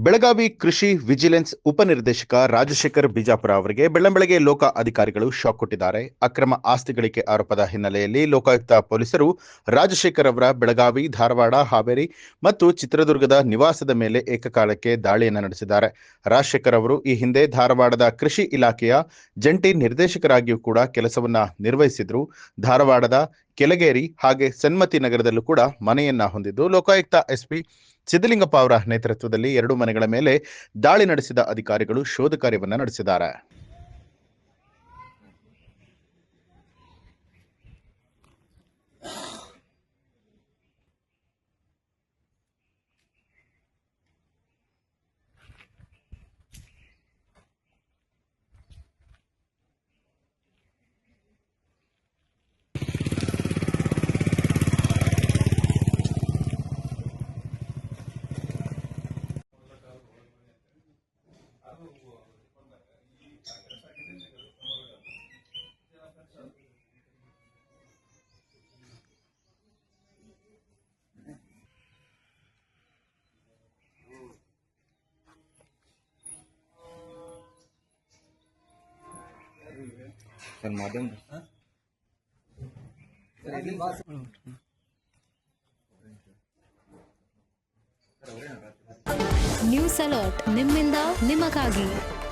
ಬೆಳಗಾವಿ ಕೃಷಿ ವಿಜಿಲೆನ್ಸ್ ಉಪನಿರ್ದೇಶಕ ರಾಜಶೇಖರ್ ಬಿಜಾಪುರ ಅವರಿಗೆ ಬೆಳ್ಳಂಬೆಳಗ್ಗೆ ಲೋಕ ಅಧಿಕಾರಿಗಳು ಶಾಕ್ ಕೊಟ್ಟಿದ್ದಾರೆ. ಅಕ್ರಮ ಆಸ್ತಿ ಗಳಿಕೆ ಆರೋಪದ ಹಿನ್ನೆಲೆಯಲ್ಲಿ ಲೋಕಾಯುಕ್ತ ಪೊಲೀಸರು ರಾಜಶೇಖರ್ ಅವರ ಬೆಳಗಾವಿ, ಧಾರವಾಡ, ಹಾವೇರಿ ಮತ್ತು ಚಿತ್ರದುರ್ಗದ ನಿವಾಸದ ಮೇಲೆ ಏಕಕಾಲಕ್ಕೆ ದಾಳಿಯನ್ನು ನಡೆಸಿದ್ದಾರೆ. ರಾಜಶೇಖರ್ ಅವರು ಈ ಹಿಂದೆ ಧಾರವಾಡದ ಕೃಷಿ ಇಲಾಖೆಯ ಜಂಟಿ ನಿರ್ದೇಶಕರಾಗಿಯೂ ಕೂಡ ಕೆಲಸವನ್ನ ನಿರ್ವಹಿಸಿದ್ರು. ಧಾರವಾಡದ ಕೆಳಗೇರಿ ಹಾಗೆ ಸನ್ಮತಿ ನಗರದಲ್ಲೂ ಕೂಡ ಮನೆಯನ್ನ ಹೊಂದಿದ್ದು, ಲೋಕಾಯುಕ್ತ ಎಸ್ಪಿ ಸಿದ್ದಲಿಂಗಪ್ಪ ಅವರ ನೇತೃತ್ವದಲ್ಲಿ 2 ಮನೆಗಳ ಮೇಲೆ ದಾಳಿ ನಡೆಸಿದ ಅಧಿಕಾರಿಗಳು ಶೋಧ ಕಾರ್ಯವನ್ನು ನಡೆಸಿದ್ದಾರೆ. ನ್ಯೂಸ್ ಅಲರ್ಟ್ ನಿಮ್ಮಿಂದ ನಿಮಗಾಗಿ.